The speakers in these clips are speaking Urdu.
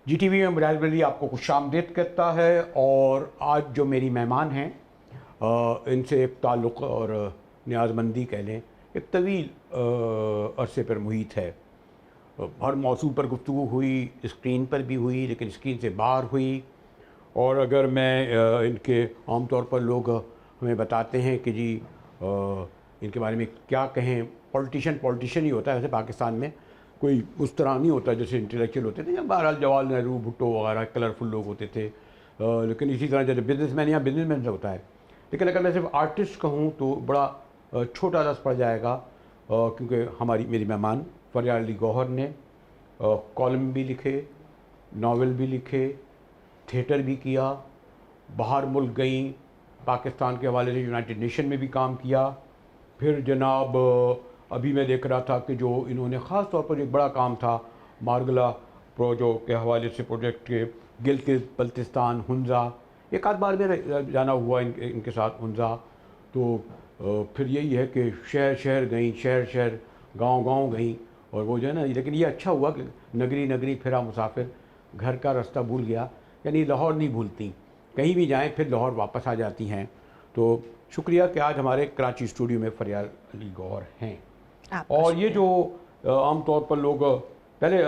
جی ٹی وی میں مراز بریلوی آپ کو خوش آمدید کہتا ہے، اور آج جو میری مہمان ہیں ان سے ایک تعلق اور نیاز مندی کہہ لیں ایک طویل عرصے پر محیط ہے۔ ہر موضوع پر گفتگو ہوئی، اسکرین پر بھی ہوئی لیکن اسکرین سے باہر ہوئی، اور اگر میں ان کے عام طور پر لوگ ہمیں بتاتے ہیں کہ جی ان کے بارے میں کیا کہیں، پولیٹیشین ہی ہوتا ہے ویسے پاکستان میں، کوئی اس طرح نہیں ہوتا جیسے انٹلیکچوئل ہوتے تھے یا بہرحال جواہر لال نہرو، بھٹو وغیرہ کلرفل لوگ ہوتے تھے، لیکن اسی طرح جیسے بزنس مین یا بزنس مین سے ہوتا ہے۔ لیکن اگر میں صرف آرٹسٹ کہوں تو بڑا چھوٹا لفظ پڑ جائے گا، کیونکہ میری مہمان فریال علی گوہر نے کالم بھی لکھے، ناول بھی لکھے، تھیٹر بھی کیا، باہر ملک گئیں، پاکستان کے حوالے سے یونائٹڈ نیشن میں بھی کام کیا، پھر جناب ابھی میں دیکھ رہا تھا کہ جو انہوں نے خاص طور پر ایک بڑا کام تھا مارگلا پروجو کے حوالے سے پروجیکٹ کے، گلگت بلتستان، ہنزا، ایک آدھ بار میں جانا ہوا ان کے ساتھ ہنزا۔ تو پھر یہی ہے کہ شہر شہر گئیں، شہر شہر، گاؤں گاؤں گئیں، اور وہ جو ہے نا، لیکن یہ اچھا ہوا کہ نگری نگری پھرا مسافر، گھر کا راستہ بھول گیا، یعنی لاہور نہیں بھولتی، کہیں بھی جائیں پھر لاہور واپس آ جاتی ہیں۔ تو شکریہ کہ آج ہمارے کراچی اسٹوڈیو میں فریال علی گوہر ہیں۔ اور یہ جو عام طور پر لوگ پہلے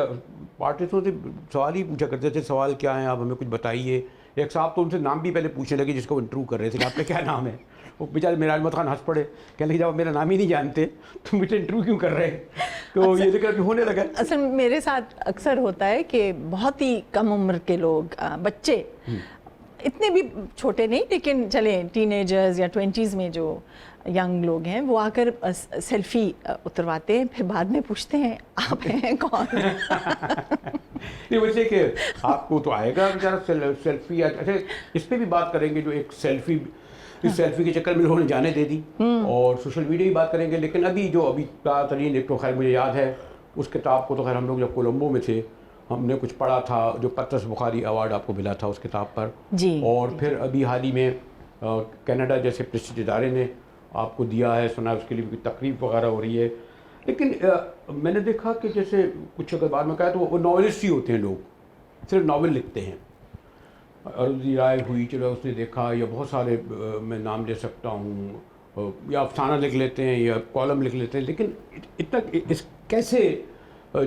آرٹسٹوں سے سوال ہی پوچھا کرتے تھے، سوال کیا ہیں آپ ہمیں کچھ بتائیے، ایک صاحب تو ان سے نام بھی پہلے پوچھنے لگے جس کو انٹرویو کر رہے تھے کہ آپ کا کیا نام ہے، وہ بیچارے میرا احمد خان ہنس پڑے، کہنے لگے جب آپ میرا نام ہی نہیں جانتے تو مجھے انٹرویو کیوں کر رہے ہیں، تو یہ ذکر بھی ہونے لگا۔ اصل میرے ساتھ اکثر ہوتا ہے کہ بہت ہی کم عمر کے لوگ، بچے اتنے بھی چھوٹے نہیں لیکن چلیں ٹین ایجرز یا 20s میں جو ینگ لوگ ہیں، وہ آ کر سیلفی اترواتے ہیں، پھر بعد میں پوچھتے ہیں آپ ہیں کون؟ نہیں ویسے کہ آپ کو تو آئے گا بیچارہ سیلفی، اچھا اس پہ بھی بات کریں گے، جو ایک سیلفی، اس سیلفی کے چکر میں لوگوں نے جانے دے دی، اور سوشل میڈیا کی بات کریں گے، لیکن ابھی تازہ ترین ایک تو خیر مجھے یاد ہے، اس کتاب کو تو خیر ہم لوگ جب کولمبو میں تھے ہم نے کچھ پڑھا تھا، جو پطرس بخاری ایوارڈ آپ کو ملا تھا اس کتاب پر، اور پھر ابھی حال ہی میں کینیڈا جیسے پریسٹیج ادارے نے آپ کو دیا ہے، سنا اس کے لیے کوئی تقریب وغیرہ ہو رہی ہے۔ لیکن میں نے دیکھا کہ جیسے کچھ اگر بعد میں کہا تو وہ ناولسٹ ہی ہوتے ہیں، لوگ صرف ناول لکھتے ہیں، ارضی رائے ہوئی، چلو اس نے دیکھا، یا بہت سارے میں نام لے سکتا ہوں، یا افسانہ لکھ لیتے ہیں یا کالم لکھ لیتے ہیں، لیکن اتنا اس کیسے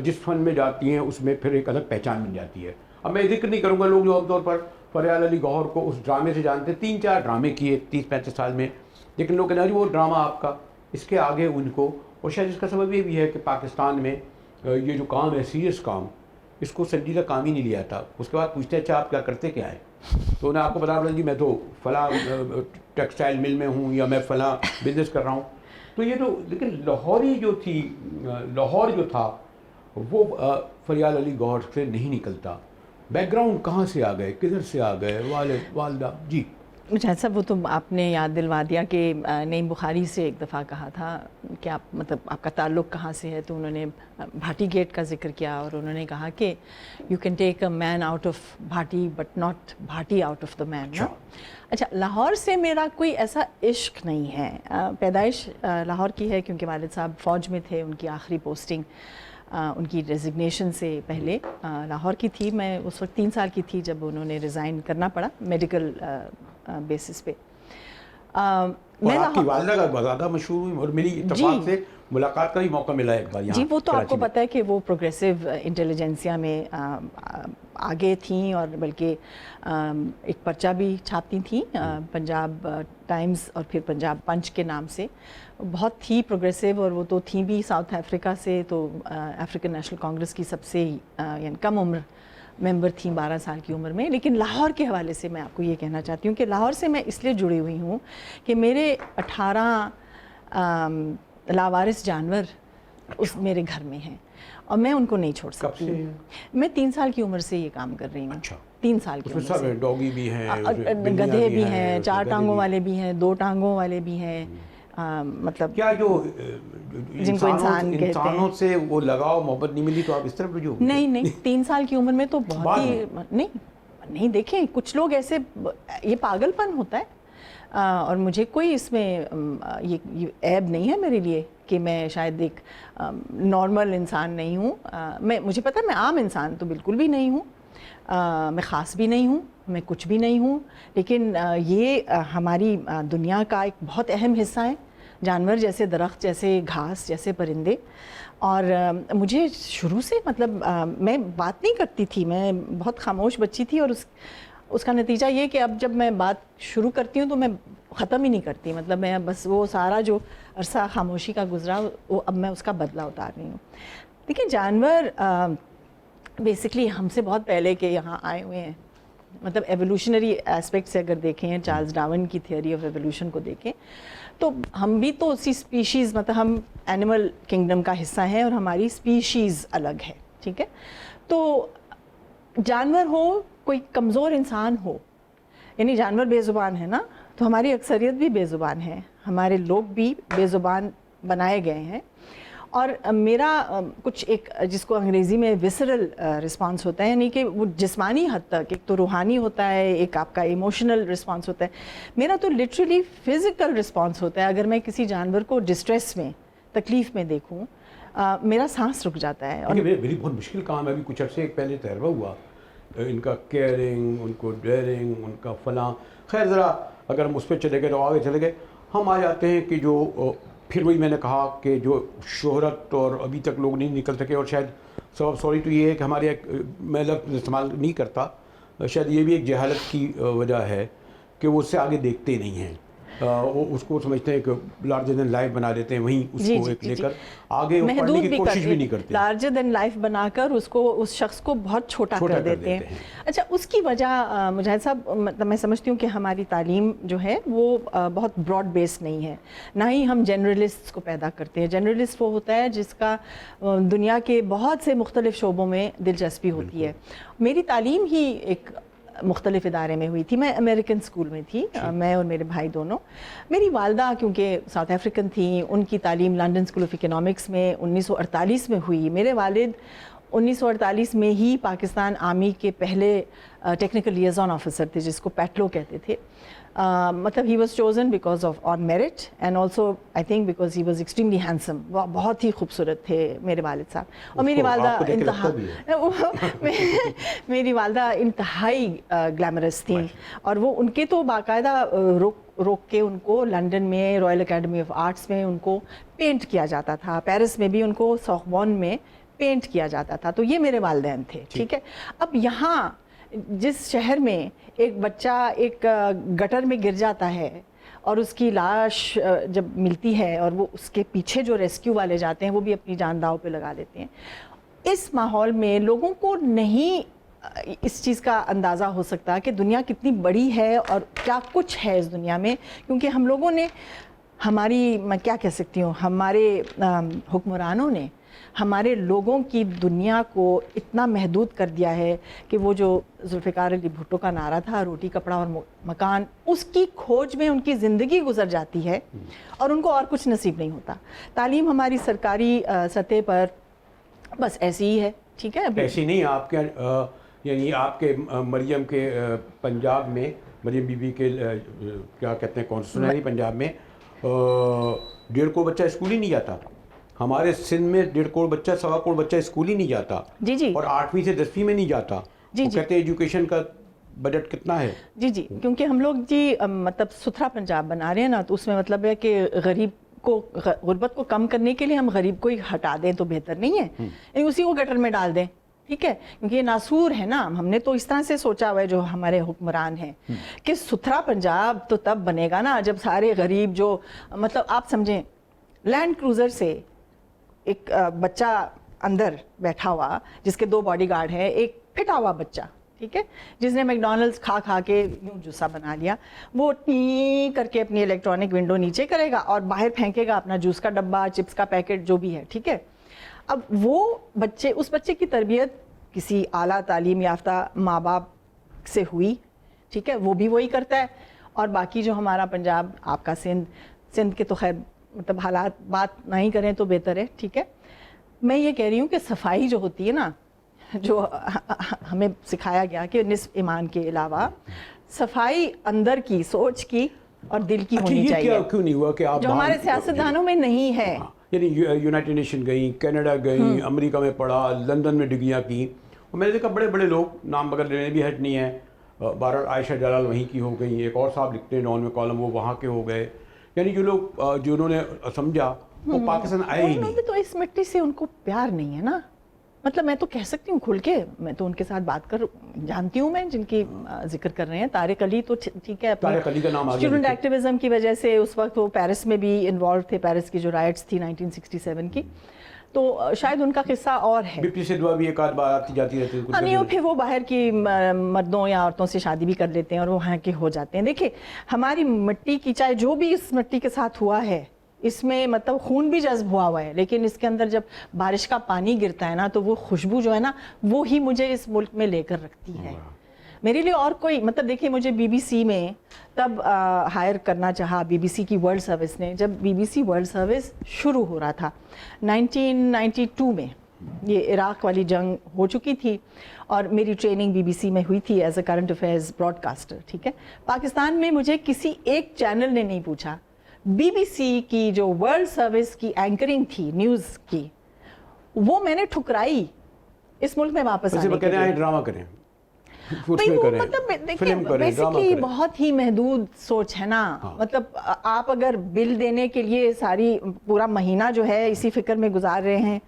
جس فن میں جاتی ہیں اس میں پھر ایک الگ پہچان بن جاتی ہے۔ اب میں ذکر نہیں کروں گا، لوگ جو عام طور پر فریال علی گوہر کو اس ڈرامے سے جانتے ہیں، 3-4 ڈرامے کیے 30-35 سال میں، لیکن لوگ کہتے ہیں وہ ڈرامہ آپ کا، اس کے آگے ان کو، اور شاید اس کا سبب یہ بھی ہے کہ پاکستان میں یہ جو کام ہے سیریس کام، اس کو سنجیدہ کام ہی نہیں لیا تھا۔ اس کے بعد پوچھتے ہیں اچھا آپ کیا کرتے کیا ہیں، تو انہیں آپ کو بتا رہا جی میں تو فلاں ٹیکسٹائل مل میں ہوں، یا میں فلاں بزنس کر رہا ہوں۔ تو یہ تو لیکن لاہوری جو تھی، لاہور جو تھا وہ فریال علی گوہر سے نہیں نکلتا۔ بیک گراؤنڈ کہاں سے آ گئے، کدھر سے آ گئے، والد والدہ؟ جی مجھے صاحب وہ تو آپ نے یاد دلوا دیا کہ نعیم بخاری سے ایک دفعہ کہا تھا کہ آپ مطلب آپ کا تعلق کہاں سے ہے، تو انہوں نے بھاٹی گیٹ کا ذکر کیا، اور انہوں نے کہا کہ you can take a man out of Bhati but not Bhati out of the man. اچھا، لاہور سے میرا کوئی ایسا عشق نہیں ہے، پیدائش لاہور کی ہے کیونکہ والد صاحب فوج میں تھے، ان کی آخری پوسٹنگ ان کی ریزگنیشن سے پہلے لاہور کی تھی۔ میں اس وقت 3 سال کی تھی جب انہوں نے ریزائن کرنا پڑا میڈیکل بیسس پہ۔ اور آپ کی والدہ کا زیادہ مشہور ہوئی، اور میری اتفاق سے ملاقات کا بھی موقع ملا ایک بار یہاں۔ جی وہ تو آپ کو پتہ ہے کہ وہ پروگریسو انٹیلیجنسیا میں آگے تھیں، اور بلکہ ایک پرچہ بھی چھاپتی تھیں پنجاب ٹائمز اور پھر پنجاب پنچ کے نام سے، بہت تھی پروگریسو، اور وہ تو تھیں بھی ساؤتھ افریقہ سے، تو افریقن نیشنل کانگریس کی سب سے یعنی کم عمر ممبر تھیں 12 سال کی عمر میں۔ لیکن لاہور کے حوالے سے میں آپ کو یہ کہنا چاہتی ہوں کہ لاہور سے میں اس لیے جڑی ہوئی ہوں کہ میرے 18 لاوارث جانور اس میرے گھر میں ہیں، اور میں ان کو نہیں چھوڑ سکتی۔ میں 3 سال کی عمر سے یہ کام کر رہی ہوں۔ 3 سال کی عمر سے ڈوگی بھی ہیں، گدھے بھی ہیں، 4 ٹانگوں والے بھی ہیں، 2 ٹانگوں والے بھی ہیں، مطلب کیا جو جن کو انسان کہتے ہیں، انسانوں سے وہ لگاؤ محبت نہیں ملی تو آپ اس طرف رجوع؟ نہیں 3 سال کی عمر میں تو بہت ہی نہیں دیکھیں کچھ لوگ ایسے، یہ پاگل پن ہوتا ہے، اور مجھے کوئی اس میں یہ عیب نہیں ہے میرے لیے کہ میں شاید ایک نارمل انسان نہیں ہوں، مجھے پتہ ہے میں عام انسان تو بالکل بھی نہیں ہوں، میں خاص بھی نہیں ہوں, میں کچھ بھی نہیں ہوں, لیکن یہ ہماری دنیا کا ایک بہت اہم حصہ ہے. جانور جیسے درخت, جیسے گھاس, جیسے پرندے. اور مجھے شروع سے مطلب میں بات نہیں کرتی تھی, میں بہت خاموش بچی تھی, اور اس کا نتیجہ یہ کہ اب جب میں بات شروع کرتی ہوں تو میں ختم ہی نہیں کرتی. مطلب میں بس وہ سارا جو عرصہ خاموشی کا گزرا وہ اب میں اس کا بدلہ اتار رہی ہوں. دیکھیں, جانور بیسکلی ہم سے بہت پہلے کے یہاں آئے ہوئے ہیں. مطلب ایولیوشنری ایسپیکٹ سے اگر دیکھیں, چارلز ڈارون کی تھیوری آف ایولیوشن کو دیکھیں, تو ہم بھی تو اسی اسپیشیز, مطلب ہم اینیمل کنگڈم کا حصہ ہیں اور ہماری اسپیشیز الگ ہے. ٹھیک ہے, تو جانور ہو, کوئی کمزور انسان ہو, یعنی جانور بے زبان ہے نا, تو ہماری اکثریت بھی بے زبان ہے, ہمارے لوگ بھی بے زبان بنائے گئے ہیں. اور میرا کچھ ایک جس کو انگریزی میں وسرل رسپانس ہوتا ہے, یعنی کہ وہ جسمانی حد تک, ایک تو روحانی ہوتا ہے, ایک آپ کا ایموشنل رسپانس ہوتا ہے. میرا تو لٹرلی فزیکل رسپانس ہوتا ہے. اگر میں کسی جانور کو ڈسٹریس میں, تکلیف میں دیکھوں, میرا سانس رک جاتا ہے. اور میری بہت مشکل کام ہے. ابھی کچھ عرصے پہلے تجربہ ہوا ان کا کیئرنگ, ان کو ڈیئرنگ, ان کا فلاں. خیر ذرا اگر ہم اس پہ چلے گئے تو آگے چلے گئے, ہم آ جاتے ہیں کہ جو پھر وہی میں نے کہا کہ جو شہرت اور ابھی تک لوگ نہیں نکل سکے, اور شاید سبب سوری تو یہ ہے کہ ہمارے, میں لفظ استعمال نہیں کرتا, شاید یہ بھی ایک جہالت کی وجہ ہے کہ وہ اس سے آگے دیکھتے نہیں ہیں. وہ اس کو سمجھتے ہیں کہ لارجر دین لائف بنا دیتے ہیں, وہیں اس کو ایک لے کر آگے پڑھنے کی کوشش بھی نہیں کرتے. لارجر دین لائف بنا کر اس شخص کو بہت چھوٹا کر دیتے ہیں. اچھا, اس کی وجہ مجاہد صاحب, مطلب میں سمجھتی ہوں کہ ہماری تعلیم جو ہے وہ بہت براڈ بیس نہیں ہے. نہ ہی ہم جنرلسٹ کو پیدا کرتے ہیں. جنرلسٹ وہ ہوتا ہے جس کا دنیا کے بہت سے مختلف شعبوں میں دلچسپی ہوتی ہے. میری تعلیم ہی ایک مختلف ادارے میں ہوئی تھی. میں امریکن اسکول میں تھی, میں اور میرے بھائی دونوں. میری والدہ کیونکہ ساؤتھ افریقن تھیں, ان کی تعلیم لنڈن اسکول آف اکنامکس میں 1948 میں ہوئی. میرے والد 1948 میں ہی پاکستان آرمی کے پہلے ٹیکنیکل لیزون آفیسر تھے, جس کو پیٹلو کہتے تھے. مطلب he was chosen because of on merit and also I think because he was extremely handsome. وہ بہت ہی خوبصورت تھے میرے والد صاحب. اور میری والدہ انتہائی گلیمرس تھیں, اور وہ ان کے تو باقاعدہ روک کے ان کو لنڈن میں رائل اکیڈمی آف آرٹس میں ان کو پینٹ کیا جاتا تھا. پیرس میں بھی ان کو سوربون میں پینٹ کیا جاتا تھا. تو یہ میرے والدین تھے. ٹھیک ہے, اب یہاں جس شہر میں ایک بچہ ایک گٹر میں گر جاتا ہے اور اس کی لاش جب ملتی ہے اور وہ اس کے پیچھے جو ریسکیو والے جاتے ہیں وہ بھی اپنی جان داؤ پہ لگا دیتے ہیں, اس ماحول میں لوگوں کو نہیں اس چیز کا اندازہ ہو سکتا کہ دنیا کتنی بڑی ہے اور کیا کچھ ہے اس دنیا میں. کیونکہ ہم لوگوں نے, ہماری, میں کیا کہہ سکتی ہوں, ہمارے حکمرانوں نے ہمارے لوگوں کی دنیا کو اتنا محدود کر دیا ہے کہ وہ جو ذوالفقار علی بھٹو کا نعرہ تھا, روٹی کپڑا اور مکان, اس کی کھوج میں ان کی زندگی گزر جاتی ہے اور ان کو اور کچھ نصیب نہیں ہوتا. تعلیم ہماری سرکاری سطح پر بس ایسی ہی ہے. ٹھیک ہے, ایسی نہیں. آپ کے یعنی آپ کے مریم کے پنجاب میں, مریم بی بی کے کیا کہتے ہیں کانسٹیٹیوشنری پنجاب میں 1.5 کروڑ بچہ اسکول ہی نہیں جاتا. ہمارے سندھ میں 1.5 کروڑ بچہ, 1.25 کروڑ بچہ اسکول ہی نہیں جاتا. جی جی, اور 8ویں سے 10ویں میں نہیں جاتا. جی جی, کہتے ہیں ایجوکیشن کا بجٹ کتنا ہے. جی جی, کیونکہ ہم لوگ جی مطلب ستھرا پنجاب بنا رہے ہیں نا, تو اس میں مطلب ہے کہ غریب کو, غربت کو کم کرنے کے لیے ہم غریب کو ہی ہٹا دیں تو بہتر نہیں ہے, یعنی اسی کو گٹر میں ڈال دیں. ٹھیک ہے, کیونکہ یہ ناسور ہے نا. ہم نے تو اس طرح سے سوچا ہوا ہے جو ہمارے حکمران ہیں کہ ستھرا پنجاب تو تب بنے گا نا جب سارے غریب, جو مطلب آپ سمجھیں لینڈ کروزر سے ایک بچہ اندر بیٹھا ہوا جس کے 2 باڈی گارڈ ہیں, ایک پھٹا ہوا بچہ, ٹھیک ہے, جس نے میکڈونلڈس کھا کے یوں جوسا بنا لیا, وہ ٹی کر کے اپنی الیکٹرانک ونڈو نیچے کرے گا اور باہر پھینکے گا اپنا جوس کا ڈبہ, چپس کا پیکٹ, جو بھی ہے. ٹھیک ہے, اب وہ بچے, اس بچے کی تربیت کسی اعلیٰ تعلیم یافتہ ماں باپ سے ہوئی. ٹھیک ہے, وہ بھی وہی کرتا ہے. اور باقی جو ہمارا پنجاب, آپ کا سندھ کے تو خیر مطلب حالات بات نہیں کریں تو بہتر ہے. ٹھیک ہے, میں یہ کہہ رہی ہوں کہ صفائی جو ہوتی ہے نا, جو ہمیں سکھایا گیا کہ نصف ایمان کے علاوہ صفائی اندر کی, سوچ کی اور دل کی ہونی چاہیے. کیوں نہیں ہوا کہ آپ, جو ہمارے سیاستدانوں میں نہیں ہے. یعنی یونائٹڈ نیشن گئیں, کینیڈا گئیں, امریکہ میں پڑھا, لندن میں ڈگریاں کی, اور میں نے دیکھا بڑے بڑے لوگ نام بغیر لینے بھی ہٹ نہیں ہیں. بہرحال عائشہ جلال وہیں کی ہو گئی, ایک اور صاحب لکھتے ہیں ڈان میں کالم, وہ وہاں کے ہو گئے. یعنی جو لوگ جنہوں نے سمجھا وہ پاکستان آئے ہی نہیں. تو اس مٹی سے ان کو پیار نہیں ہے نا. مطلب میں تو کہہ سکتی ہوں کھل کے, میں تو ان کے ساتھ بات کر جانتی ہوں, میں جن کی ذکر کر رہے ہیں طارق علی, تو ٹھیک ہے طارق علی کا نام آگے اسٹوڈنٹ ایکٹیویزم کی وجہ سے اس وقت وہ پیرس میں بھی انوالو تھے, پیرس کی جو رائٹس تھی 1967 کی, تو شاید ان کا قصہ اور ہے. بپٹی سے دعا بھی ایک آدھ بار آتی جاتی رہتی ہے. نہیں, اور پھر وہ باہر کی مردوں یا عورتوں سے شادی بھی کر لیتے ہیں اور وہ وہاں کے ہو جاتے ہیں. دیکھیں ہماری مٹی کی, چاہے جو بھی اس مٹی کے ساتھ ہوا ہے, اس میں مطلب خون بھی جذب ہوا ہے, لیکن اس کے اندر جب بارش کا پانی گرتا ہے نا تو وہ خوشبو جو ہے نا وہ ہی مجھے اس ملک میں لے کر رکھتی ہے. میرے لیے اور کوئی مطلب, دیکھیں مجھے بی بی سی میں تب ہائر کرنا چاہا, بی بی سی کی ورلڈ سروس نے, جب B B C world service شروع ہو رہا تھا 1992 میں, یہ عراق والی جنگ ہو چکی تھی اور میری ٹریننگ بی بی سی میں ہوئی تھی as a current affairs broadcaster. ٹھیک ہے, پاکستان میں مجھے کسی ایک چینل نے نہیں پوچھا, بی بی سی کی جو ورلڈ سروس کی اینکرنگ تھی نیوز کی, وہ میں نے ٹھکرائی اس ملک میں واپس آنے کے لیے. ڈرامہ کریں, مطلب دیکھیں بیسکلی بہت ہی محدود سوچ ہے نا. مطلب آپ اگر بل دینے کے لیے ساری پورا مہینہ جو ہے اسی فکر میں گزار رہے ہیں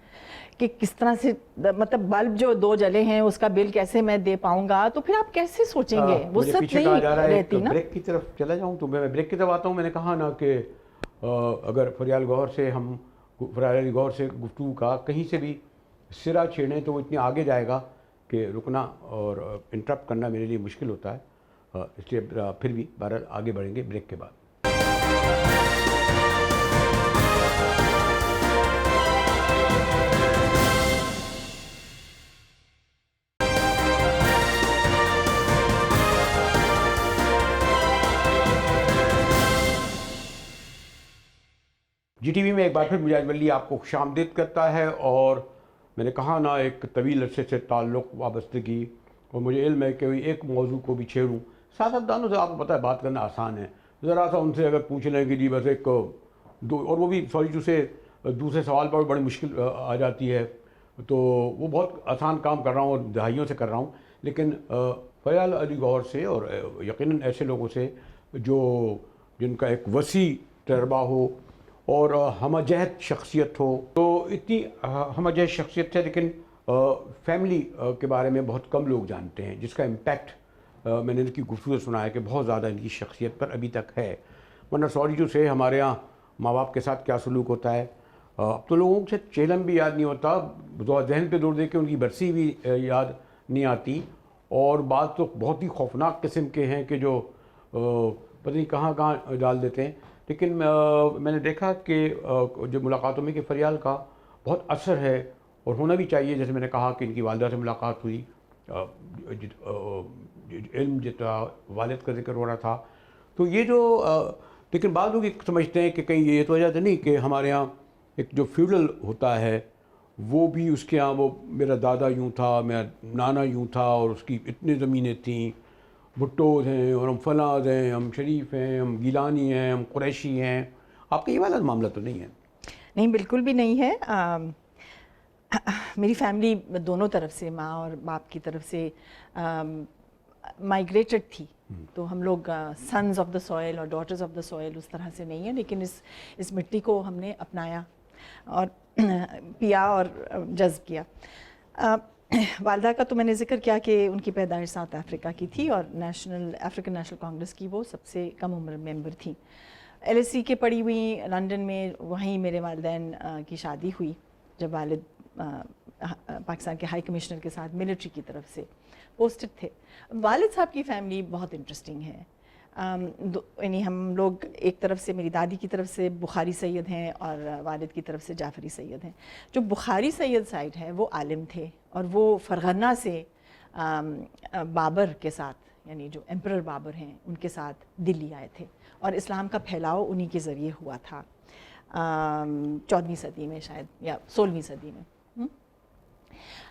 کہ کس طرح سے مطلب بلب جو 2 جلے ہیں اس کا بل کیسے میں دے پاؤں گا, تو پھر آپ کیسے سوچیں گے, وہ سچ نہیں رہتی نا. بریک کی طرف چلا جاؤں تو میں بریک کی طرف آتا ہوں. میں نے کہا نا کہ اگر فریال گوہر سے گفتگو کا کہیں سے بھی سرا چھیڑیں تو وہ اتنی آگے جائے گا کہ رکنا اور انٹرپٹ کرنا میرے لیے مشکل ہوتا ہے. اس لیے پھر بھی بہرحال آگے بڑھیں گے بریک کے بعد. جی ٹی وی میں ایک بار پھر مجاہد ولی آپ کو خوش آمدید کرتا ہے. اور میں نے کہا نا ایک طویل عرصے سے تعلق, وابستگی, اور مجھے علم ہے کہ ایک موضوع کو بھی چھیڑوں. سیاستدانوں سے آپ کو پتہ ہے بات کرنا آسان ہے, ذرا سا ان سے اگر پوچھ لیں کہ جی بس ایک دو, اور وہ بھی سوری سے دوسرے سوال پر بڑی مشکل آ جاتی ہے, تو وہ بہت آسان کام کر رہا ہوں اور دہائیوں سے کر رہا ہوں. لیکن فریال علی گوہر سے اور یقیناً ایسے لوگوں سے جن کا ایک وسیع تجربہ ہو اور ہمہ جہت شخصیت ہو, تو اتنی ہمہ جہت شخصیت ہے لیکن فیملی کے بارے میں بہت کم لوگ جانتے ہیں, جس کا امپیکٹ میں نے ان کی گفتگو سنا ہے کہ بہت زیادہ ان کی شخصیت پر ابھی تک ہے. ورنہ سوری سے ہمارے ہاں ماں باپ کے ساتھ کیا سلوک ہوتا ہے, اب تو لوگوں سے چہلم بھی یاد نہیں ہوتا, ذہن پہ دور دے کے ان کی برسی بھی یاد نہیں آتی, اور بعض تو بہت ہی خوفناک قسم کے ہیں کہ جو پتہ نہیں کہاں کہاں ڈال دیتے ہیں. لیکن میں نے دیکھا کہ جو ملاقاتوں میں کہ فریال کا بہت اثر ہے اور ہونا بھی چاہیے. جیسے میں نے کہا کہ ان کی والدہ سے ملاقات ہوئی, علم جتنا والد کا ذکر ہو رہا تھا, تو یہ جو لیکن بعض لوگ سمجھتے ہیں کہ کہیں یہ تو وجہ تو نہیں کہ ہمارے ہاں ایک جو فیوڈل ہوتا ہے وہ بھی اس کے ہاں, وہ میرا دادا یوں تھا, میرا نانا یوں تھا, اور اس کی اتنی زمینیں تھیں, بھٹوز ہیں, اور ہم فلاز ہیں, ہم شریف ہیں, ہم گیلانی ہیں, ہم قریشی ہیں. آپ کا یہ والا معاملہ تو نہیں ہے؟ نہیں, بالکل بھی نہیں ہے. میری فیملی دونوں طرف سے, ماں اور باپ کی طرف سے مائیگریٹڈ تھی, تو ہم لوگ سنز آف دا سوئل اور ڈاٹرز آف دا سوئل اس طرح سے نہیں ہیں, لیکن اس مٹی کو ہم نے اپنایا اور پیا اور جذب کیا. والدہ کا تو میں نے ذکر کیا کہ ان کی پیدائش ساؤتھ افریقہ کی تھی اور افریقن نیشنل کانگریس کی وہ سب سے کم عمر ممبر تھیں. ایل ایس سی کے پڑھی ہوئی لنڈن میں, وہیں میرے والدین کی شادی ہوئی جب والد پاکستان کے ہائی کمشنر کے ساتھ ملٹری کی طرف سے پوسٹڈ تھے. والد صاحب کی فیملی بہت انٹرسٹنگ ہے. یعنی ہم لوگ ایک طرف سے میری دادی کی طرف سے بخاری سید ہیں اور والد کی طرف سے جعفری سید ہیں. جو بخاری سید سائڈ ہے وہ عالم تھے اور وہ فرغانہ سے بابر کے ساتھ, یعنی جو ایمپرر بابر ہیں ان کے ساتھ دلی آئے تھے, اور اسلام کا پھیلاؤ انہی کے ذریعے ہوا تھا 14ویں صدی میں شاید یا 16ویں صدی میں.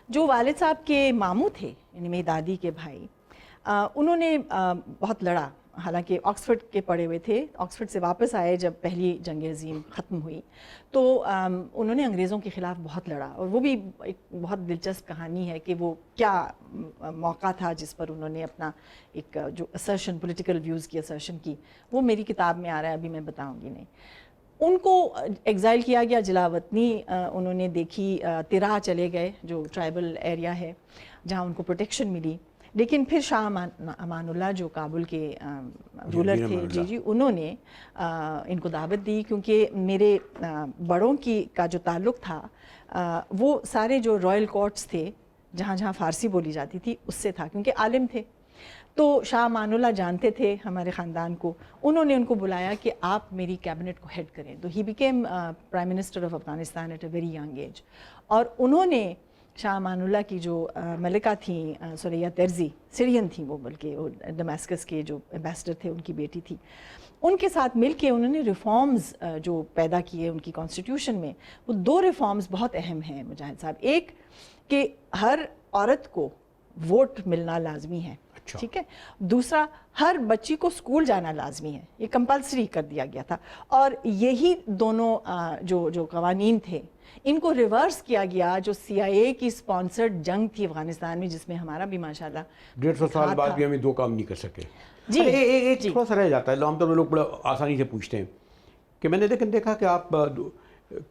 جو والد صاحب کے ماموں تھے, یعنی میری دادی کے بھائی, انہوں نے بہت لڑا حالانکہ آکسفورڈ کے پڑھے ہوئے تھے، آکسفورڈ سے واپس آئے جب پہلی جنگ عظیم ختم ہوئی تو انہوں نے انگریزوں کے خلاف بہت لڑا، اور وہ بھی ایک بہت دلچسپ کہانی ہے کہ وہ کیا موقع تھا جس پر انہوں نے اپنا ایک جو اسرشن، پولیٹیکل ویوز کی اسرشن کی، وہ میری کتاب میں آ رہا ہے، ابھی میں بتاؤں گی نہیں۔ ان کو ایگزائل کیا گیا، جلا وطنی انہوں نے دیکھی، تراہ چلے گئے جو ٹرائبل ایریا ہے جہاں ان کو پروٹیکشن ملی، لیکن پھر شاہ امان اللہ جو کابل کے رولر تھے، جی انہوں نے ان کو دعوت دی، کیونکہ میرے بڑوں کا جو تعلق تھا وہ سارے جو رائل کورٹس تھے جہاں جہاں فارسی بولی جاتی تھی اس سے تھا، کیونکہ عالم تھے، تو شاہ امان اللہ جانتے تھے ہمارے خاندان کو، انہوں نے ان کو بلایا کہ آپ میری کیبنٹ کو ہیڈ کریں، تو ہی became prime minister of Afghanistan at a very young age. اور انہوں نے شاہ امان اللہ کی جو ملکہ تھیں سریہ ترزی، سیرین تھیں وہ، بلکہ وہ ڈماسکس کے جو ایمبیسڈر تھے ان کی بیٹی تھی، ان کے ساتھ مل کے انہوں نے ریفارمز جو پیدا کیے ان کی کانسٹیٹیوشن میں، وہ 2 ریفارمز بہت اہم ہیں مجاہد صاحب۔ ایک کہ ہر عورت کو ووٹ ملنا لازمی ہے، ٹھیک ہے، دوسرا ہر بچی کو اسکول جانا لازمی ہے، یہ کمپلسری کر دیا گیا تھا، اور یہی دونوں جو قوانین تھے ان کو ریورس کیا گیا جو CIA کی اسپانسرڈ جنگ تھی افغانستان میں، جس میں ہمارا بھی ماشاءاللہ 150 سال بعد بھی ہمیں 2 کام نہیں کر سکے۔ جی ایک تھوڑا سا رہ جاتا ہے، عام طور پر لوگ بڑا آسانی سے پوچھتے ہیں کہ میں نے دیکھا کہ آپ،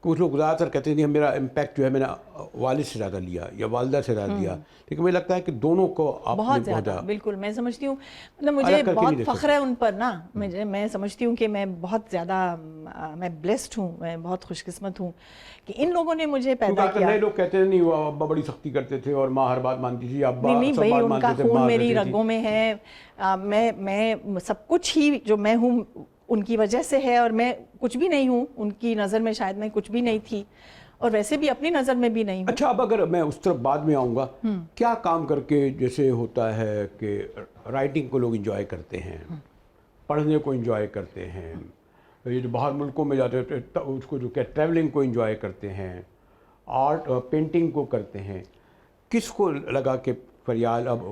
کچھ لوگ زیادہ تر کہتے ہیں میرا امپیکٹ جو ہے میں نے والد سے زیادہ لیا یا والدہ سے زیادہ لیا، لیکن مجھے لگتا ہے کہ دونوں کو آپ نے بہت زیادہ، بالکل میں سمجھتی ہوں، مطلب مجھے بہت فخر ہے ان پر نا، میں سمجھتی ہوں کہ میں بہت زیادہ میں بلیسڈ ہوں، میں بہت خوش قسمت ہوں کہ ان لوگوں نے مجھے پیدا کیا۔ نئے لوگ کہتے ہیں نہیں وہ ابا بڑی سختی کرتے تھے اور ماں ہر بات مانتی تھی، ابا نہیں بھائی، ان کا خون میری رگوں میں ہے، میں سب کچھ ہی جو میں ہوں ان کی وجہ سے ہے، اور میں کچھ بھی نہیں ہوں ان کی نظر میں، شاید میں کچھ بھی نہیں تھی، اور ویسے بھی اپنی نظر میں بھی نہیں ہوں۔ اچھا، اب اگر میں اس طرف بعد میں آؤں گا، کیا کام کر کے جیسے ہوتا ہے کہ رائٹنگ کو لوگ انجوائے کرتے ہیں، پڑھنے کو انجوائے کرتے ہیں، یہ جو باہر ملکوں میں جاتے ہیں اس کو جو کہ ٹریولنگ کو انجوائے کرتے ہیں، آرٹ پینٹنگ کو کرتے ہیں، کس کو لگا کہ فریال اب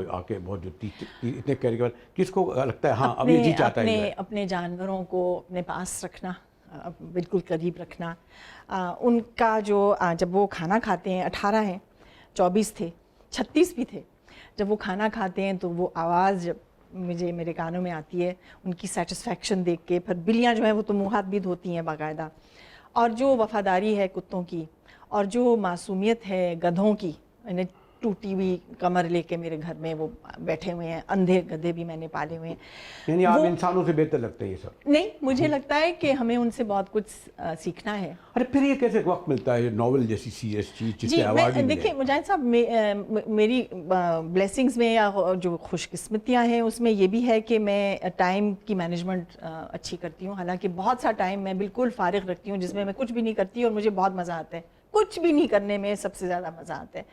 آ کے بہت جو اتنے کہنے کے بعد کس کو لگتا ہے ہاں اب یہ جی چاہتا ہے اپنے جانوروں کو اپنے پاس رکھنا، بالکل قریب رکھنا، ان کا جو جب وہ کھانا کھاتے ہیں، 18 ہیں، 24 تھے، 36 بھی تھے، جب وہ کھانا کھاتے ہیں تو وہ آواز جب مجھے میرے کانوں میں آتی ہے، ان کی سیٹسفیکشن دیکھ کے، پھر بلیاں جو ہیں وہ تو منہ ہاتھ بھی دھوتی ہیں باقاعدہ، اور جو وفاداری ہے کتوں کی، اور جو معصومیت ہے گدھوں کی، انہیں ٹوٹی ہوئی کمر لے کے میرے گھر میں وہ بیٹھے ہوئے ہیں، اندھے گدھے بھی میں نے پالے ہوئے ہیں۔ یعنی آپ انسانوں سے بہتر لگتے ہیں یہ سب؟ نہیں، مجھے لگتا ہے کہ ہمیں ان سے بہت کچھ سیکھنا ہے۔ ارے پھر یہ کیسے وقت ملتا ہے ناول جیسی سیریس چیز جس سے ایوارڈ بھی ملے؟ دیکھیں مجاہد صاحب، میری بلیسنگز میں یا جو خوش قسمتیاں ہیں اس میں یہ بھی ہے کہ میں ٹائم کی مینجمنٹ اچھی کرتی ہوں، حالانکہ بہت سا ٹائم میں بالکل فارغ رکھتی ہوں جس میں کچھ بھی نہیں کرتی، اور مجھے بہت مزہ آتا ہے، کچھ بھی نہیں کرنے میں سب سے زیادہ مزہ آتا ہے،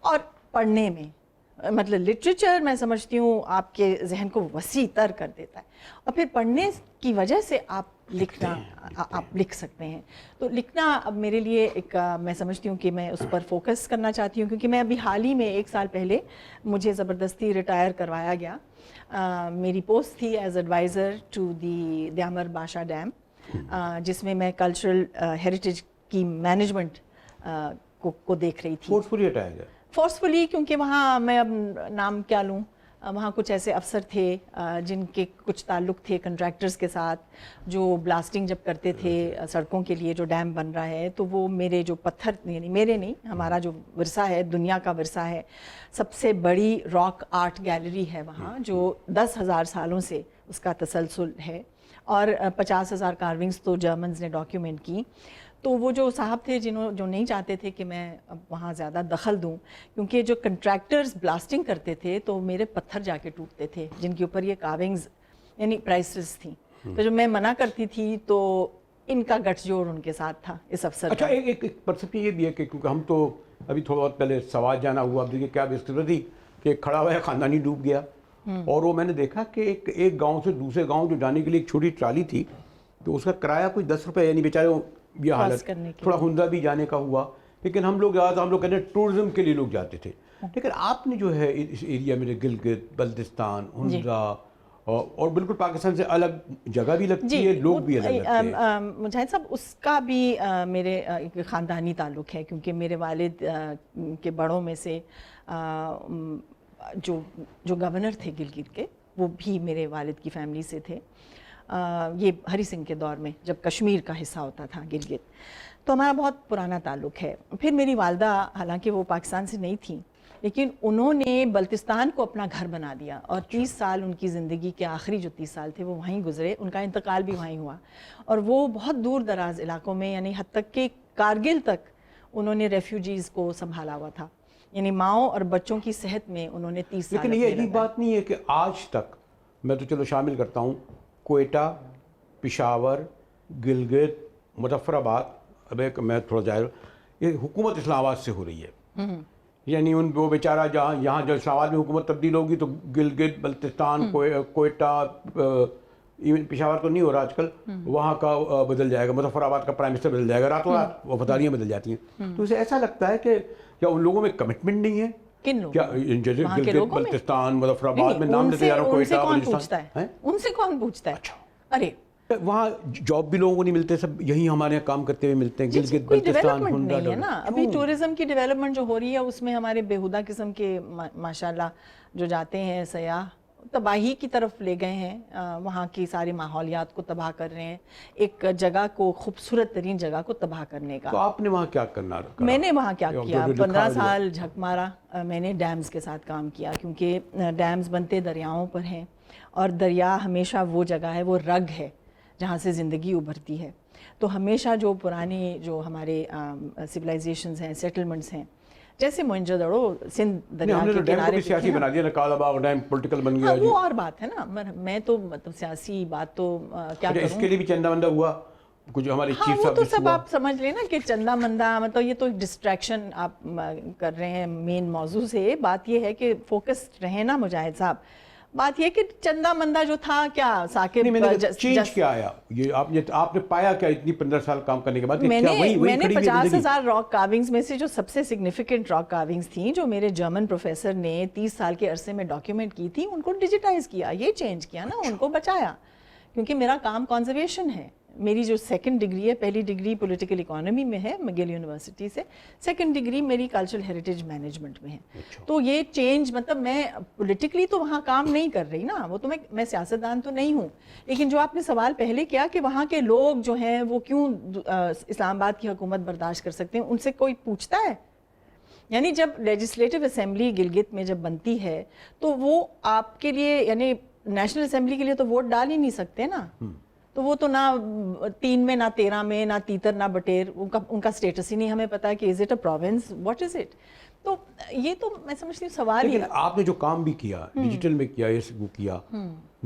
اور پڑھنے میں، مطلب لٹریچر میں سمجھتی ہوں آپ کے ذہن کو وسیع تر کر دیتا ہے، اور پھر پڑھنے کی وجہ سے آپ لکھ سکتے ہیں، تو لکھنا اب میرے لیے ایک میں سمجھتی ہوں کہ میں اس پر فوکس کرنا چاہتی ہوں، کیونکہ میں ابھی حال ہی میں 1 سال پہلے مجھے زبردستی ریٹائر کروایا گیا، میری پوسٹ تھی as adviser to the Diamer Bhasha dam, جس میں میں کلچرل ہیریٹیج کی مینجمنٹ کو دیکھ رہی تھی۔ فورسفلی ہٹایا گیا؟ فورسفلی، کیونکہ وہاں میں اب نام کیا لوں، وہاں کچھ ایسے افسر تھے جن کے کچھ تعلق تھے کنٹریکٹرز کے ساتھ، جو بلاسٹنگ جب کرتے تھے سڑکوں کے لیے جو ڈیم بن رہا ہے، تو وہ میرے جو پتھر، یعنی میرے نہیں، ہمارا جو ورثہ ہے، دنیا کا ورثہ ہے، سب سے بڑی راک آرٹ گیلری ہے وہاں، جو 10,000 سالوں سے اس کا تسلسل ہے، اور 50,000 کارونگز تو جرمنز نے ڈاکیومنٹ کی۔ تو وہ جو صاحب تھے جو نہیں چاہتے تھے کہ میں اب وہاں زیادہ دخل دوں، کیونکہ جو کنٹریکٹرز بلاسٹنگ کرتے تھے تو میرے پتھر جا کے ٹوٹتے تھے جن کے اوپر یہ کارونگز یعنی پرائسز تھیں، تو جب میں منع کرتی تھی تو ان کا گٹھ جوڑ ان کے ساتھ تھا اس افسر کا۔ اچھا، ایک پرسپشن یہ بھی ہے کہ کیونکہ ہم تو ابھی تھوڑا وقت پہلے سوات جانا ہوا، اب دیکھیے کیا بستر تھی کہ ایک کھڑا ہوا ہے خاندانی ڈوب گیا، اور وہ میں نے دیکھا کہ ایک گاؤں سے دوسرے گاؤں جو جانے کے لیے ایک چھوٹی ٹرالی تھی، تو اس کا کرایہ کوئی 10 روپے، یعنی بیچارے یہ حالت، تھوڑا ہندا بھی جانے کا ہوا، لیکن ہم لوگ کہتے ہیں ٹورزم کے لیے لوگ جاتے تھے، لیکن آپ نے جو ہے اس ایریا میں گلگت بلتستان، ہندا اور بالکل پاکستان سے الگ جگہ بھی لگتی ہے, لوگ بھی الگ لگتے ہیں. مجاہد صاحب اس کا بھی میرے ایک خاندانی تعلق ہے, کیونکہ میرے والد کے بڑوں میں سے جو گورنر تھے گلگت کے, وہ بھی میرے والد کی فیملی سے تھے. یہ ہری سنگھ کے دور میں جب کشمیر کا حصہ ہوتا تھا گلگت, تو ہمارا بہت پرانا تعلق ہے. پھر میری والدہ, حالانکہ وہ پاکستان سے نہیں تھیں, لیکن انہوں نے بلتستان کو اپنا گھر بنا دیا, اور 30 سال ان کی زندگی کے آخری جو 30 سال تھے وہ وہیں گزرے. ان کا انتقال بھی وہیں ہوا, اور وہ بہت دور دراز علاقوں میں, یعنی حد تک کہ کارگل تک انہوں نے ریفیوجیز کو سنبھالا ہوا تھا. یعنی ماؤں اور بچوں کی صحت میں انہوں نے 30 سال. لیکن یہ عجیب بات نہیں ہے کہ آج تک, میں تو چلو شامل کرتا ہوں کوئٹہ, پشاور, گلگت, مظفر آباد, اب ایک میں تھوڑا ظاہر, یہ حکومت اسلام آباد سے ہو رہی ہے. یعنی وہ بیچارہ جہاں یہاں جو اسلام آباد میں حکومت تبدیل ہوگی تو گلگت, بلتستان, کوئٹہ, ایون پشاور تو نہیں ہو رہا آج کل, وہاں کا بدل جائے گا, مظفر آباد کا پرائم منسٹر بدل جائے گا, راتوں رات وفاداریاں بدل جاتی ہیں. تو اسے ایسا لگتا ہے کہ کیا ان لوگوں میں کمٹمنٹ نہیں ہے؟ کن لوگوں؟ کیا گلگت, بلتستان, مظفر آباد میں نام لیتے جا رہا ہوں, کوئٹہ, بلوچستان, ان سے کون پوچھتا ہے؟ ارے وہاں جاب بھی لوگوں کو نہیں ملتے, سب یہی ہمارے یہاں کام کرتے ہوئے ملتے ہیں. گلگت, کوئی بلتستان, ڈیولپمنٹ نہیں ہے نا. ابھی ٹورزم کی ڈیولپمنٹ جو ہو رہی ہے اس میں ہمارے بےہودہ قسم کے ماشاءاللہ جو جاتے ہیں سیاح, تباہی کی طرف لے گئے ہیں. وہاں کی ساری ماحولیات کو تباہ کر رہے ہیں, ایک جگہ کو, خوبصورت ترین جگہ کو تباہ کرنے کا. تو آپ نے وہاں کیا کرنا؟ میں نے وہاں کیا کیا, 15 سال جھک مارا. میں نے ڈیمز کے ساتھ کام کیا, کیونکہ ڈیمز بنتے دریاؤں پر ہیں, اور دریا ہمیشہ وہ جگہ ہے, وہ رگ ہے جہاں سے زندگی ابھرتی ہے. تو ہمیشہ جو پرانی جو ہمارے سویلائزیشنز ہیں, سیٹلمنٹس ہیں, جیسے موئنجو دڑو, سندھ دریا کے کنارے, سیاسی بنا دیا نا, کالا باغ ڈیم پولیٹیکل بن گیا. وہ اور بات ہے نا. میں تو مطلب سیاسی بات تو کیا کروں. اس کے لیے بھی چندہ مندہ ہوا کچھ ہمارے چیف صاحب, وہ تو سب آپ سمجھ لیں نا کہ چندہ مندہ, مطلب یہ تو ڈسٹریکشن آپ کر رہے ہیں مین موضوع سے. بات یہ ہے کہ فوکس رہے نا مجاہد صاحب. بات یہ کہ چندہ مندہ جو تھا, کیا ثاقب چینج کیا آیا, یہ آپ نے پایا کیا اتنی 15 سال کام کرنے کے بعد؟ میں نے 50,000 راک کارونگز میں سے جو سب سے سگنیفیکنٹ راک کارونگز تھیں, جو میرے جرمن پروفیسر نے 30 سال کے عرصے میں ڈاکیومنٹ کی تھی, ان کو ڈیجیٹائز کیا, یہ چینج کیا نا, ان کو بچایا. کیونکہ میرا کام کنزرویشن ہے. میری جو سیکنڈ ڈگری ہے, پہلی ڈگری پولیٹیکل اکانومی میں ہے مگیل یونیورسٹی سے, سیکنڈ ڈگری میری کلچرل ہیریٹیج مینجمنٹ میں ہے. تو یہ چینج, مطلب میں پولیٹیکلی تو وہاں کام نہیں کر رہی نا, وہ تو میں سیاستدان تو نہیں ہوں. لیکن جو آپ نے سوال پہلے کیا کہ وہاں کے لوگ جو ہیں وہ کیوں اسلام آباد کی حکومت برداشت کر سکتے ہیں, ان سے کوئی پوچھتا ہے؟ یعنی جب لیجسلیٹو اسمبلی گلگت میں جب بنتی ہے تو وہ آپ کے لیے, یعنی نیشنل اسمبلی کے لیے تو ووٹ ڈال ہی نہیں سکتے نا. تو وہ تو نہ 3 میں, نہ 13 میں, نہ تیتر, نہ بٹیر, ان کا سٹیٹس ہی نہیں ہمیں پتا کہ is it a province, what is it. تو یہ تو میں سمجھتی ہوں سوال ہی. لیکن آپ نے جو کام بھی کیا, ڈیجیٹل میں کیا, وہ کیا,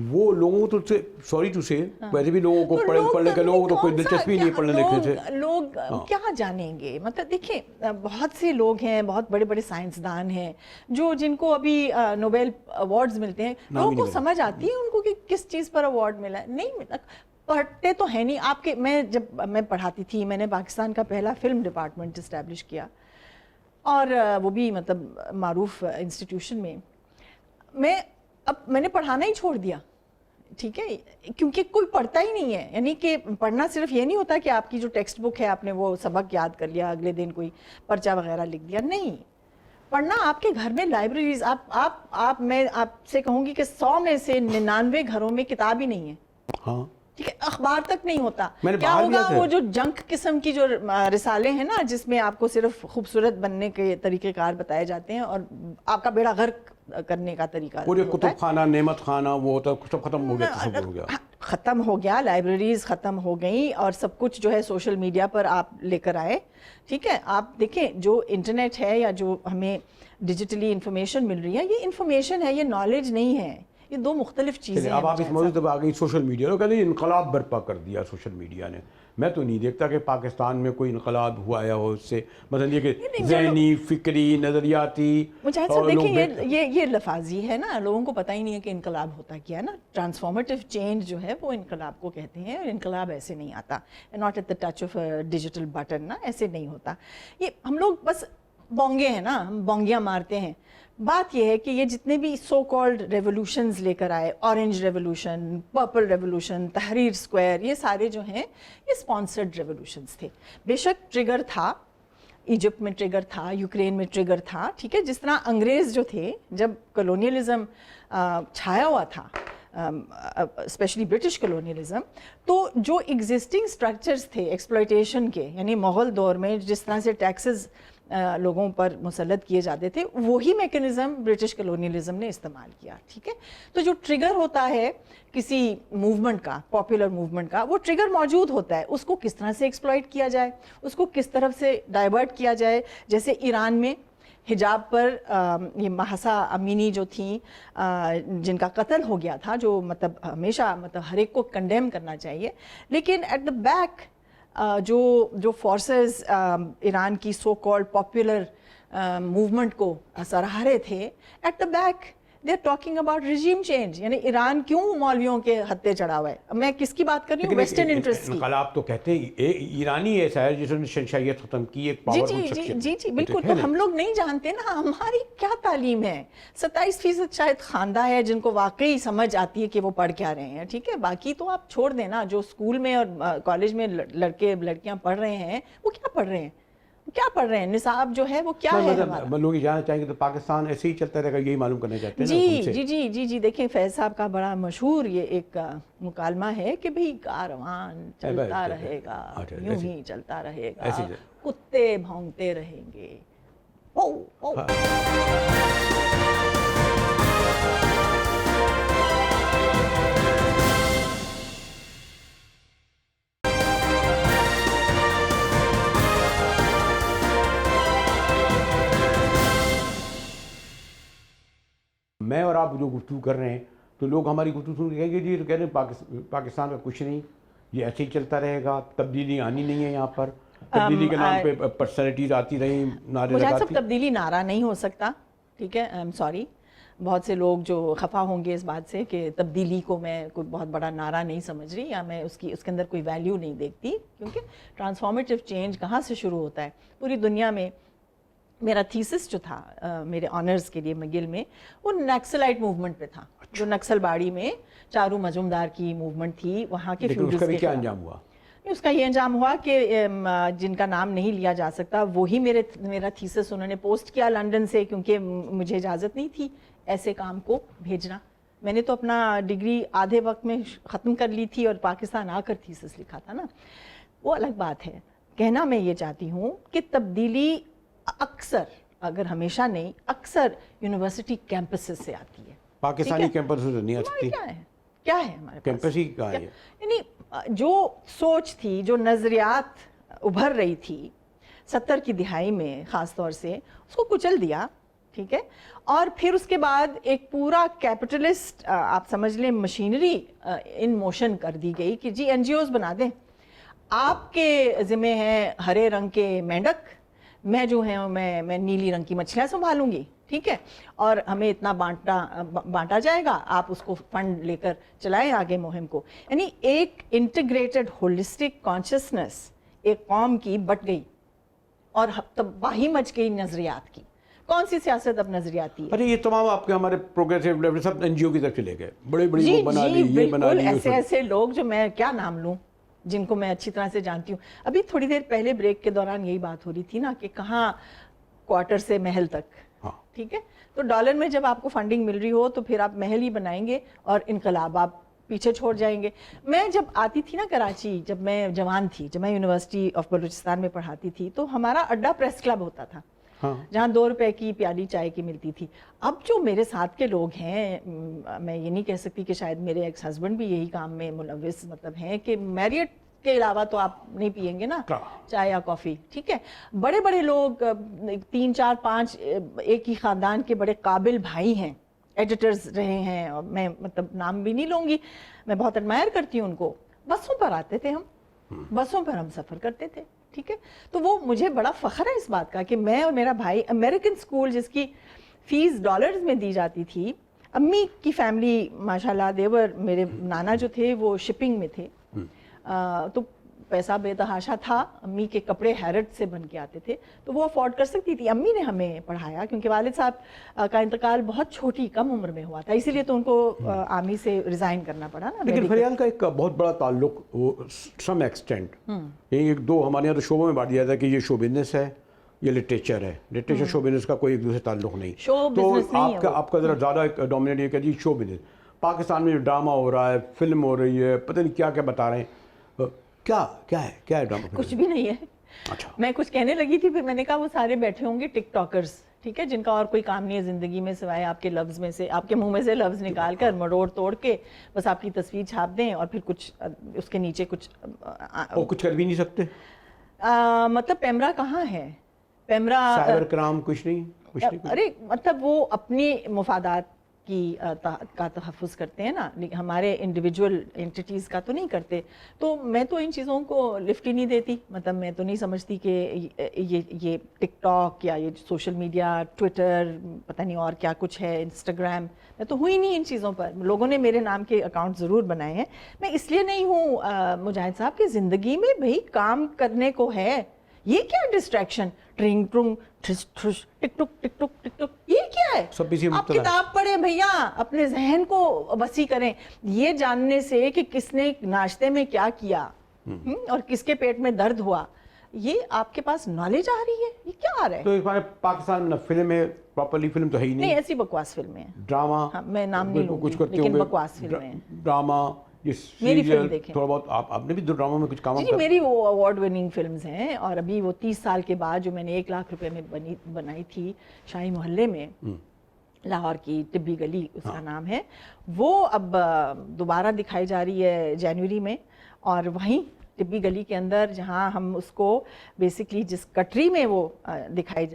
وہ لوگوں تو سوری ٹو سے, ویسے بھی لوگوں کو پڑھنے کے لوگوں کو کوئی دلچسپی نہیں پڑھنے لکھنے سے. لوگ کیا جانیں گے؟ مطلب دیکھیں, بہت سے لوگ ہیں, بہت بڑے بڑے سائنسدان ہیں جن کو ابھی نوبیل ایوارڈز ملتے ہیں. لوگوں کو سمجھ آتی ہے ان کو کہ کس چیز پر ایوارڈ ملا ہے؟ نہیں ملا. پڑھتے تو ہے نہیں. آپ کے, جب میں پڑھاتی تھی, میں نے پاکستان کا پہلا فلم ڈپارٹمنٹ اسٹیبلش کیا, اور وہ بھی مطلب معروف انسٹیٹیوشن میں. میں نے پڑھانا ہی چھوڑ دیا, ٹھیک ہے, کیونکہ کوئی پڑھتا ہی نہیں ہے. یعنی کہ پڑھنا صرف یہ نہیں ہوتا کہ آپ کی جو ٹیکسٹ بک ہے آپ نے وہ سبق یاد کر لیا, اگلے دن کوئی پرچہ وغیرہ لکھ دیا. نہیں, پڑھنا آپ کے گھر میں لائبریریز, میں آپ سے کہوں گی کہ 100 میں سے 99 گھروں میں کتاب ہی نہیں ہے. ہاں ٹھیک ہے, اخبار تک نہیں ہوتا. کیا ہوگا وہ جو جنک قسم کی جو رسالے ہیں نا, جس میں آپ کو صرف خوبصورت بننے کے طریقہ کار بتائے جاتے ہیں اور آپ کا بیڑا غرق کرنے کا طریقہ. پورے کتب خانہ, نعمت خانہ, وہ ہوتا سب ختم ہو گیا, ختم ہو گیا, لائبریریز ختم ہو گئیں, اور سب کچھ جو ہے سوشل میڈیا پر آپ لے کر آئے. ٹھیک ہے, آپ دیکھیں جو انٹرنیٹ ہے یا جو ہمیں ڈیجیٹلی انفارمیشن مل رہی ہے, یہ انفارمیشن ہے, یہ نالج نہیں ہے. یہ دو مختلف چیزیں ہیں. اب آپ اس موضوع پہ آ گئی سوشل میڈیا, کہتے ہیں انقلاب برپا کر دیا سوشل میڈیا نے. میں تو نہیں دیکھتا کہ پاکستان میں کوئی انقلاب ہوا یا ہو اس سے, مثلا یہ کہ ذہنی, فکری, نظریاتی. مجاہد صاحب دیکھیں, یہ لفاظی ہے نا, لوگوں کو پتہ ہی نہیں ہے کہ انقلاب ہوتا کیا ہے نا. ٹرانسفارمیٹیو چینج جو ہے وہ انقلاب کو کہتے ہیں, اور انقلاب ایسے نہیں آتا, not at the touch of digital button نا, ایسے نہیں ہوتا. یہ ہم لوگ بس بونگے ہیں نا, ہم بونگیاں مارتے ہیں. بات یہ ہے کہ یہ جتنے بھی سو کالڈ ریولوشنز لے کر آئے، اورنج ریولوشن، پرپل ریولوشن، تحریر اسکوائر، یہ سارے جو ہیں یہ اسپانسرڈ ریولوشنز تھے. بے شک ٹریگر تھا، ایجپٹ میں ٹریگر تھا، یوکرین میں ٹریگر تھا، ٹھیک ہے. جس طرح انگریز جو تھے جب کلونیلزم چھایا ہوا تھا، اسپیشلی برٹش کلونیلزم، تو جو ایگزسٹنگ اسٹرکچرز تھے ایکسپلائٹیشن کے، یعنی مغل دور میں جس طرح سے ٹیکسز لوگوں پر مسلط کیے جاتے تھے، وہی میکنزم برٹش کلونیلزم نے استعمال کیا. ٹھیک ہے. تو جو ٹریگر ہوتا ہے کسی موومنٹ کا، پاپولر موومنٹ کا، وہ ٹریگر موجود ہوتا ہے، اس کو کس طرح سے ایکسپلائٹ کیا جائے، اس کو کس طرف سے ڈائیورٹ کیا جائے. جیسے ایران میں حجاب پر یہ مہسا امینی جو تھیں، جن کا قتل ہو گیا تھا، جو مطلب ہمیشہ مطلب ہر ایک کو کنڈیم کرنا چاہیے، لیکن ایٹ دا بیک جو فورسز ایران کی سو کالڈ پاپولر موومنٹ کو سراہ رہے تھے، at the back they are talking about regime change. یعنی ایران کیوں مولویوں کے ہتھے چڑھا ہوا ہے؟ میں کس کی بات کر رہی ہوں؟ ویسٹرن انٹرسٹ کی. انقلاب تو کہتے ہیں ایرانی ایسا ہے جس نے شہنشاہیت ختم کی، ایک پاورفل شخصیت. جی بالکل. تو ہم لوگ نہیں جانتے نا ہماری کیا تعلیم ہے. 27% شاید خواندہ ہے جن کو واقعی سمجھ آتی ہے کہ وہ پڑھ کیا رہے ہیں. ٹھیک ہے. باقی تو آپ چھوڑ دیں نا. جو اسکول میں اور کالج میں لڑکے لڑکیاں پڑھ رہے ہیں وہ کیا پڑھ رہے ہیں؟ کیا پڑھ رہے ہیں؟ نصاب جو ہے وہ کیا ہے ہمارا؟ لوگ یہ جاننا چاہیں گے تو پاکستان ایسے ہی چلتا رہے گا، یہی معلوم کرنا چاہتے ہیں. جی دیکھیں فیض صاحب کا بڑا مشہور یہ ایک مکالمہ ہے کہ بھئی کاروان چلتا رہے گا، یوں ہی چلتا رہے گا، کتے بھونکتے رہیں گے. میں اور آپ جو گفتگو کر رہے ہیں تو لوگ ہماری گفتگو سن کے کہیں گے جی کہہ رہے ہیں پاکستان کا کچھ نہیں، یہ ایسے ہی چلتا رہے گا، تبدیلی آنی نہیں ہے. یہاں پر تبدیلی کے نام پہ پرسنالٹیز آتی رہیں، نعرے لگاتی. مجاہد صاحب تبدیلی نعرہ نہیں ہو سکتا. ٹھیک ہے. I am sorry. بہت سے لوگ جو خفا ہوں گے اس بات سے کہ تبدیلی کو میں کوئی بہت بڑا نعرہ نہیں سمجھ رہی، یا میں اس کے اندر کوئی ویلیو نہیں دیکھتی، کیونکہ ٹرانسفارمیٹیو چینج کہاں سے شروع ہوتا ہے پوری دنیا میں. میرا تھیسس جو تھا میرے آنرز کے لیے مگل میں، وہ نیکسلائٹ موومنٹ پہ تھا. جو نکسل باڑی میں چارو مجمدار کی موومنٹ تھی، وہاں کے اس کا بھی کیا انجام ہوا؟ اس کا یہ انجام ہوا کہ جن کا نام نہیں لیا جا سکتا وہی میرا تھیسس انہوں نے پوسٹ کیا لنڈن سے، کیونکہ مجھے اجازت نہیں تھی ایسے کام کو بھیجنا. میں نے تو اپنا ڈگری آدھے وقت میں ختم کر لی تھی اور پاکستان آ کر تھیسس لکھا تھا نا. وہ الگ بات ہے. کہنا میں یہ چاہتی ہوں کہ تبدیلی اکثر، اگر ہمیشہ نہیں، اکثر یونیورسٹی کیمپسز سے آتی ہے. پاکستانی کیمپس سے نہیں آ سکتی. کیا ہے ہمارے کیمپس ہی کہاں ہے؟ یعنی جو سوچ تھی، جو نظریات ابھر رہی تھی 70 کی دہائی میں خاص طور سے، اس کو کچل دیا. ٹھیک ہے. اور پھر اس کے بعد ایک پورا کیپٹلسٹ آپ سمجھ لیں مشینری ان موشن کر دی گئی کہ جی این جی اوز بنا دیں، آپ کے ذمہ ہیں ہرے رنگ کے مینڈک، میں جو ہے میں نیلی رنگ کی مچھلیاں سنبھالوں گی. ٹھیک ہے. اور ہمیں اتنا بانٹا جائے گا، آپ اس کو فنڈ لے کر چلائیں آگے مہم کو. یعنی ایک انٹیگریٹڈ ہولسٹک کانشسنس ایک قوم کی بٹ گئی اور تباہی مچ گئی نظریات کی. کون سی سیاست اب نظریاتی ہے؟ ارے یہ تمام آپ کے ہمارے progressive labour sub N G او کی طرف چلے گئے، بڑے بڑی وہ بنا لی، یہ بنا لی. ایسے لوگ جو میں کیا نام لوں، جن کو میں اچھی طرح سے جانتی ہوں. ابھی تھوڑی دیر پہلے بریک کے دوران یہی بات ہو رہی تھی نا کہ کہاں کوارٹر سے محل تک. ٹھیک ہے. تو ڈالر میں جب آپ کو فنڈنگ مل رہی ہو تو پھر آپ محل ہی بنائیں گے اور انقلاب آپ پیچھے چھوڑ جائیں گے. میں جب آتی تھی نا کراچی، جب میں جوان تھی، جب میں یونیورسٹی آف بلوچستان میں پڑھاتی تھی، تو ہمارا اڈا پریس کلب ہوتا تھا جہاں 2 روپے کی پیالی چائے کی ملتی تھی. اب جو میرے ساتھ کے لوگ ہیں، میں یہ نہیں کہہ سکتی کہ شاید میرے ایکس ہسبینڈ بھی یہی کام میں ملوث مطلب ہیں کہ میریٹ کے علاوہ تو آپ نہیں پئیں گے نا چائے یا کافی. ٹھیک ہے. بڑے بڑے لوگ 3 4 5 ایک ہی خاندان کے بڑے قابل بھائی ہیں، ایڈیٹرز رہے ہیں، اور میں مطلب نام بھی نہیں لوں گی، میں بہت ایڈمائر کرتی ہوں ان کو. بسوں پر آتے تھے ہم، بسوں پر ہم سفر کرتے تھے. ٹھیک ہے. تو وہ مجھے بڑا فخر ہے اس بات کا کہ میں اور میرا بھائی امریکن اسکول جس کی فیس ڈالرز میں دی جاتی تھی. امی کی فیملی ماشاءاللہ دیور، میرے نانا جو تھے وہ شپنگ میں تھے، تو پیسہ بے تحاشا تھا, امی کے کپڑے حیرت سے بن کے آتے تھے, تو وہ افورڈ کر سکتی تھی. امی نے ہمیں پڑھایا کیونکہ والد صاحب کا انتقال بہت چھوٹی کم عمر میں ہوا تھا, اسی لیے تو ان کو آرمی سے ریزائن کرنا پڑا نا. لیکن فریال کا ایک بہت بڑا تعلق وہ سم ایکسٹینٹ ایک دو ہمارے یہاں تو شعبوں میں بانٹ دیا تھا کہ یہ شو بزنس ہے, یہ لٹریچر ہے. لٹریچر شو بزنس کا کوئی ایک دوسرے تعلق نہیں. تو آپ کا ذرا زیادہ ڈومینیٹ یہ کہ جی شو بزنس. پاکستان میں جو ڈرامہ ہو رہا ہے, فلم ہو رہی ہے, پتہ نہیں کیا کیا بتا رہے ہیں, کیا ہے ڈرامہ؟ کچھ بھی نہیں ہے. اچھا, میں کچھ کہنے لگی تھی, پھر میں نے کہا وہ سارے بیٹھے ہوں گے ٹک ٹاکرز, ٹھیک ہے, جن کا اور کوئی کام نہیں ہے زندگی میں سوائے آپ کے لفظ میں سے, آپ کے منہ میں سے لفظ نکال کر مروڑ توڑ کے بس آپ کی تصویر چھاپ دیں اور پھر کچھ اس کے نیچے کچھ کچھ کر بھی نہیں سکتے. مطلب پیمرا کہاں ہے, پیمرا سائبر کرائم کچھ نہیں. ارے مطلب وہ اپنی مفادات کی کا تحفظ کرتے ہیں نا, ہمارے انڈیویجول انٹیٹیز کا تو نہیں کرتے. تو میں تو ان چیزوں کو لفٹ ہی نہیں دیتی. مطلب میں تو نہیں سمجھتی کہ یہ ٹک ٹاک یا یہ سوشل میڈیا, ٹویٹر, پتہ نہیں اور کیا کچھ ہے, انسٹاگرام, میں تو ہوئی نہیں ان چیزوں پر. لوگوں نے میرے نام کے اکاؤنٹ ضرور بنائے ہیں. میں اس لیے نہیں ہوں مجاہد صاحب کہ زندگی میں بھئی کام کرنے کو ہے. یہ کیا ڈسٹریکشن, ٹرنگ ٹرنگ ٹھس ٹھس ٹک ٹک ٹک ٹک ٹک ٹک, یہ کیا ہے؟ آپ کتاب پڑھیں بھیا, اپنے ذہن کو وسیع کریں. یہ جاننے سے کہ کس نے ناشتے میں کیا کیا اور کس کے پیٹ میں درد ہوا, یہ آپ کے پاس نالج آ رہی ہے, یہ کیا آ رہا ہے؟ تو اس بارے پاکستان میں فلم ہے, پراپرلی فلم تو ہے ہی نہیں. ایسی بکواس فلمیں ہیں. ڈرامہ میں نام نہیں لوں گی, لیکن بکواس فلمیں ہیں. ڈرامہ, یہ سیریل, تھوڑا بہت آپ نے بھی ڈرامہ میں کچھ کام کیا؟ جی میری وہ ایوارڈ وننگ فلمز ہیں, اور ابھی وہ 30 سال کے بعد جو میں نے 1 لاکھ روپے میں بنائی تھی شاہی محلے میں, لاہور کی ٹبی گلی اس کا نام ہے, وہ اب دوبارہ دکھائی جا رہی ہے جنوری میں. اور وہیں ٹبی گلی کے اندر جہاں ہم اس کو بیسکلی جس کٹری میں وہ دکھائی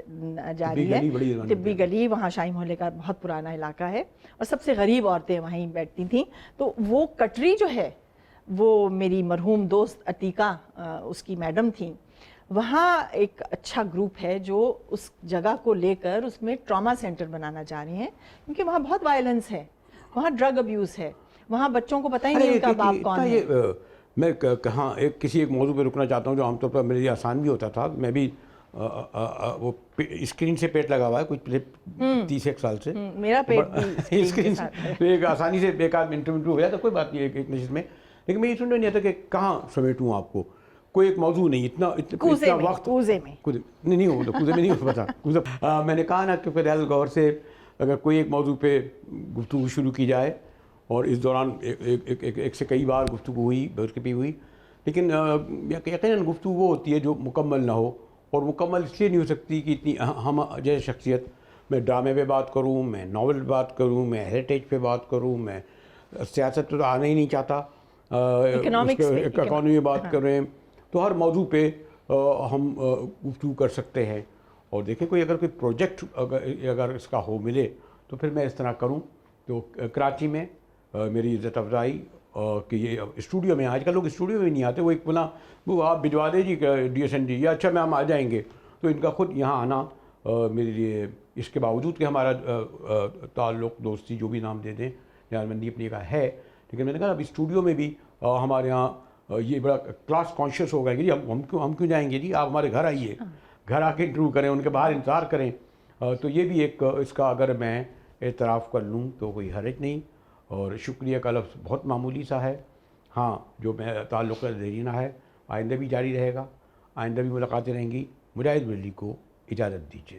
جا رہی ہے, ٹبی گلی, وہاں شاہی محلے کا بہت پرانا علاقہ ہے اور سب سے غریب عورتیں وہیں بیٹھتی تھیں. تو وہ کٹری جو ہے وہ میری مرحوم دوست عتیقہ اس کی میڈم تھیں. وہاں ایک اچھا گروپ ہے جو اس جگہ کو لے کر اس میں ٹراما سینٹر بنانا چاہ رہے ہیں, کیونکہ وہاں بہت وائلنس ہے, وہاں ڈرگ ابیوز ہے, وہاں بچوں کو پتہ ہی نہیں ان کا باپ کون ہے. میں کہاں کسی ایک موضوع پہ رکنا چاہتا ہوں جو عام طور پر میرے لیے آسان بھی ہوتا تھا. میں بھی وہ اسکرین سے پیٹ لگا ہوا ہے کچھ 30 سال سے, میرا پیٹ بھی اسکرین سے ایک آسانی سے ایک آدھ انٹرویو ہو گیا تو کوئی بات نہیں ایک نشست میں. لیکن میں یہ سن نہیں آتا کہ کہاں سمیٹوں آپ کو, کوئی ایک موضوع نہیں, اتنا وقت کوزے میں نہیں ہو, کوزے میں نہیں ہو پتا. میں نے کہا نا کہ فریال غور سے اگر کوئی ایک موضوع پہ گفتگو شروع کی جائے, اور اس دوران ایک سے کئی بار گفتگو ہوئی, بیٹھ بھی ہوئی, لیکن یقیناً گفتگو وہ ہوتی ہے جو مکمل نہ ہو, اور مکمل اس لیے نہیں ہو سکتی کہ اتنی ہم جیسے شخصیت, میں ڈرامے پہ بات کروں, میں ناول پہ بات کروں, میں ہیریٹیج پہ بات کروں, میں سیاست تو آنا ہی نہیں چاہتا, اکانومی میں بات کریں, تو ہر موضوع پہ ہم گفتگو کر سکتے ہیں. اور دیکھیں کوئی اگر کوئی پروجیکٹ اگر اس کا ہو ملے تو پھر میں اس طرح کروں. تو کراچی میں میری عزت افزائی کہ یہ اسٹوڈیو میں, آج کل لوگ اسٹوڈیو میں نہیں آتے, وہ ایک بنا وہ آپ بھجوا دیں ji D S N G, یا اچھا میں ہم آ جائیں گے, تو ان کا خود یہاں آنا میرے لیے, اس کے باوجود کہ ہمارا تعلق, دوستی, جو بھی نام دے دیں, نیاز مندی اپنی کا ہے, لیکن میں نے کہا اب اسٹوڈیو میں بھی ہمارے یہاں یہ بڑا کلاس کانشیس ہو گیا کہ جی ہم کیوں جائیں گے جی, آپ ہمارے گھر آئیے, گھر آ کے انٹرویو کریں, ان کے باہر انتظار کریں. تو یہ بھی ایک اس کا اگر میں اعتراف کر لوں تو کوئی حرج نہیں. اور شکریہ کا لفظ بہت معمولی سا ہے. ہاں جو میں تعلق دیرینہ ہے آئندہ بھی جاری رہے گا, آئندہ بھی ملاقاتیں رہیں گی. مجاہد بریلوی کو اجازت دیجیے.